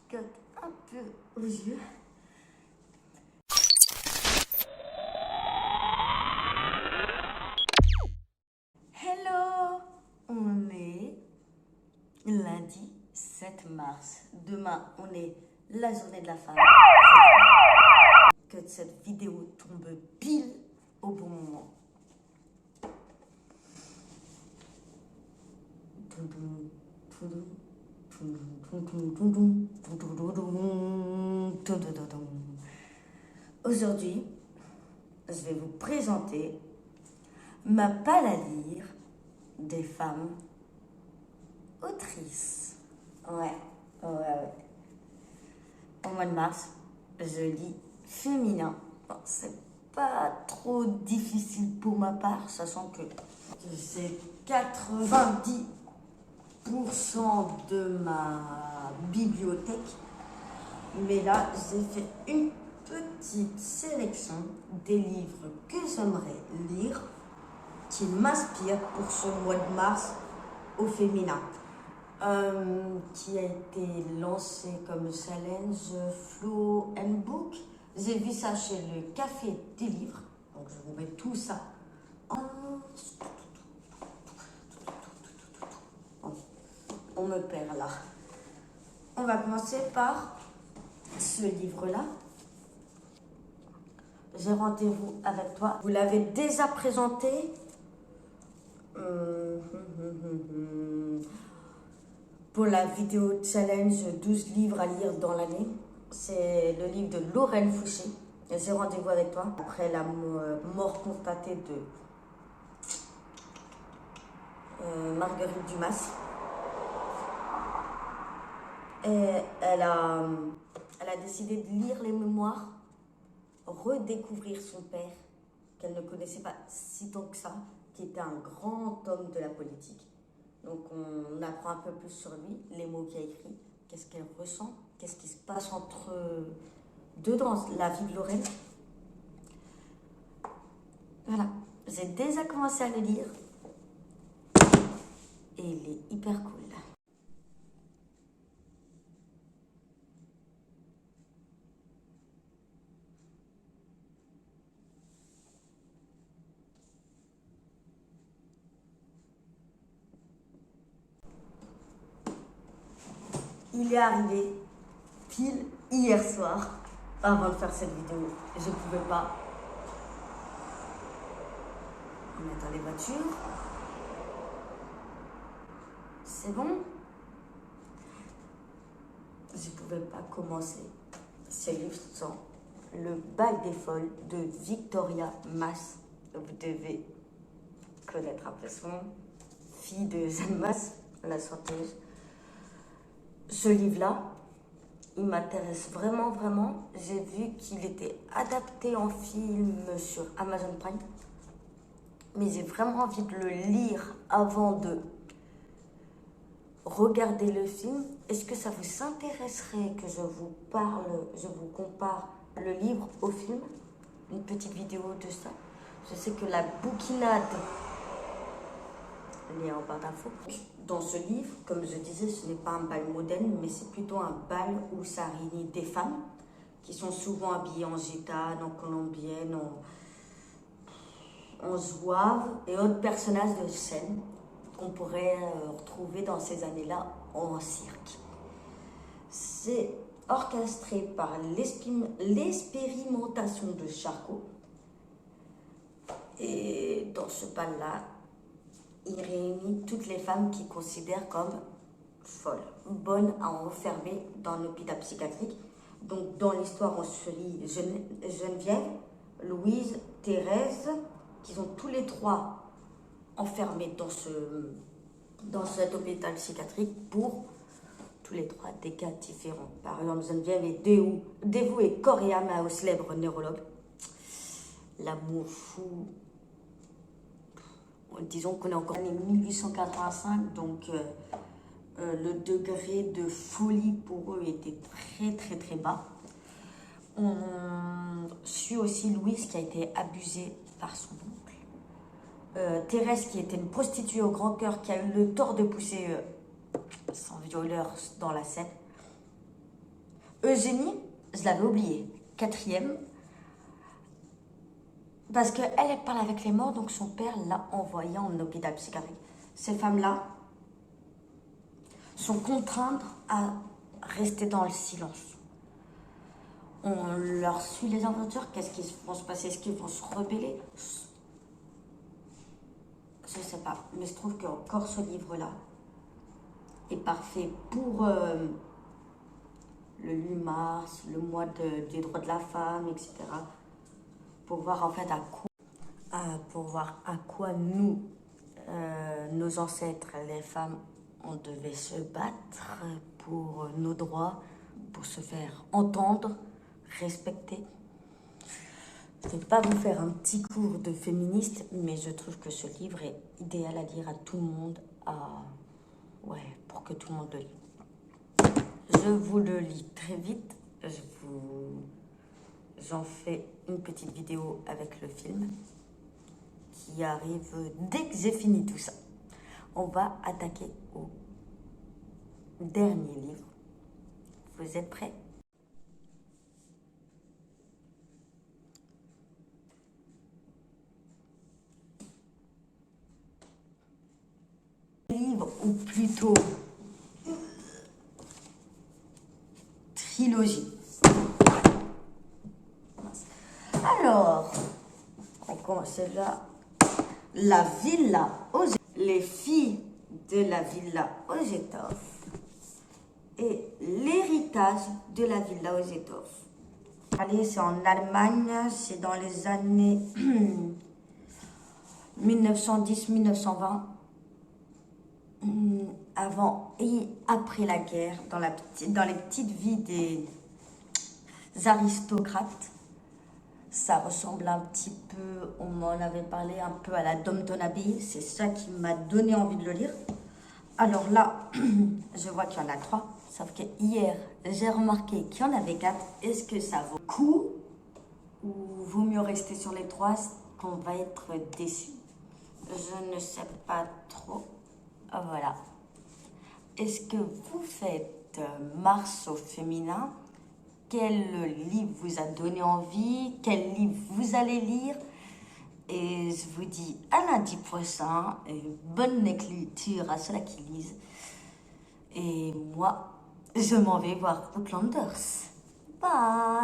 picote un peu aux yeux. Hello! On est lundi 7 mars. Demain, on est la journée de la femme. Que cette vidéo tombe pile au bon moment. Aujourd'hui, je vais vous présenter ma palle à lire des femmes autrices. Ouais. Au mois de mars, je lis féminin. Bon, c'est pas trop difficile pour ma part, sachant que c'est 90% de ma bibliothèque. Mais là, j'ai fait une petite sélection des livres que j'aimerais lire qui m'inspirent pour ce mois de mars au féminin. Qui a été lancé comme challenge Flow and Book. J'ai vu ça chez le Café des Livres. Donc je vous mets tout ça. On me perd là. On va commencer par ce livre-là. J'ai rendez-vous avec toi. Vous l'avez déjà présenté. Pour la vidéo challenge 12 livres à lire dans l'année. C'est le livre de Lorraine Fouché. J'ai rendez-vous avec toi. Après la mort constatée de Marguerite Dumas. Et elle a décidé de lire les mémoires, redécouvrir son père, qu'elle ne connaissait pas si tôt que ça, qui était un grand homme de la politique. Donc on apprend un peu plus sur lui, les mots qu'il a écrits, qu'est-ce qu'elle ressent, qu'est-ce qui se passe entre deux dans la vie de Lorraine. Voilà, j'ai déjà commencé à le lire et il est hyper cool. Il est arrivé pile hier soir, avant de faire cette vidéo. Je ne pouvais pas mettre les voitures. C'est bon. Je ne pouvais pas commencer ce livre sans Le bal des folles de Victoria Mass. Vous devez connaître un peu son nom. Fille de Jeanne Masse, la chanteuse. Ce livre-là, il m'intéresse vraiment, vraiment. J'ai vu qu'il était adapté en film sur Amazon Prime. Mais j'ai vraiment envie de le lire avant de regarder le film. Est-ce que ça vous intéresserait que je vous compare le livre au film? Une petite vidéo de ça. Je sais que la bouquinade est en barre d'infos. Dans ce livre, comme je disais, ce n'est pas un bal moderne, mais c'est plutôt un bal où ça réunit des femmes qui sont souvent habillées en gitane, en colombienne, en zouave et autres personnages de scène qu'on pourrait retrouver dans ces années-là en cirque. C'est orchestré par l'expérimentation de Charcot. Et dans ce bal-là, il réunit toutes les femmes qu'il considère comme folles, bonnes à enfermer dans l'hôpital psychiatrique. Donc dans l'histoire, on suit Geneviève, Louise, Thérèse, qui sont tous les trois enfermés dans cet hôpital psychiatrique pour tous les trois des cas différents. Par exemple, Geneviève est dévouée corps et âme au célèbre neurologue. L'amour fou. Disons qu'on est encore en 1885, donc le degré de folie pour eux était très très très bas. On suit aussi Louise qui a été abusée par son oncle. Thérèse qui était une prostituée au grand cœur qui a eu le tort de pousser son violeur dans la Seine. Eugénie, je l'avais oubliée. Quatrième, parce qu'elle, elle parle avec les morts, donc son père l'a envoyée en hôpital psychiatrique. Ces femmes-là sont contraintes à rester dans le silence. On leur suit les aventures, qu'est-ce qui va se passer? Est-ce qu'ils vont se rebeller? Je sais pas, mais je trouve que encore ce livre-là est parfait pour le 8 mars, le mois des droits de la femme, etc. Pour voir en fait pour voir à quoi nous, nos ancêtres, les femmes, on devait se battre pour nos droits, pour se faire entendre, respecter. Je ne vais pas vous faire un petit cours de féministe, mais je trouve que ce livre est idéal à lire à tout le monde, pour que tout le monde le lise. Je vous le lis très vite. J'en fais une petite vidéo avec le film qui arrive dès que j'ai fini tout ça. On va attaquer au dernier livre. Vous êtes prêts? Livre, ou plutôt trilogie. Alors, on commence là. La villa aux les filles de la villa aux étoffes et l'héritage de la villa aux étoffes. Allez, c'est en Allemagne, c'est dans les années 1910-1920, avant et après la guerre, dans les petites vies des aristocrates. Ça ressemble un petit peu, on m'en avait parlé un peu à la Downton Abbey, c'est ça qui m'a donné envie de le lire. Alors là, je vois qu'il y en a 3, sauf que hier, j'ai remarqué qu'il y en avait 4. Est-ce que ça vaut le coup ou vaut mieux rester sur les 3 qu'on va être déçu? Je ne sais pas trop. Voilà. Est-ce que vous faites Mars au féminin? Quel livre vous a donné envie? Quel livre vous allez lire? Et je vous dis à lundi prochain. Et bonne lecture à ceux-là qui lisent. Et moi, je m'en vais voir Outlanders. Bye!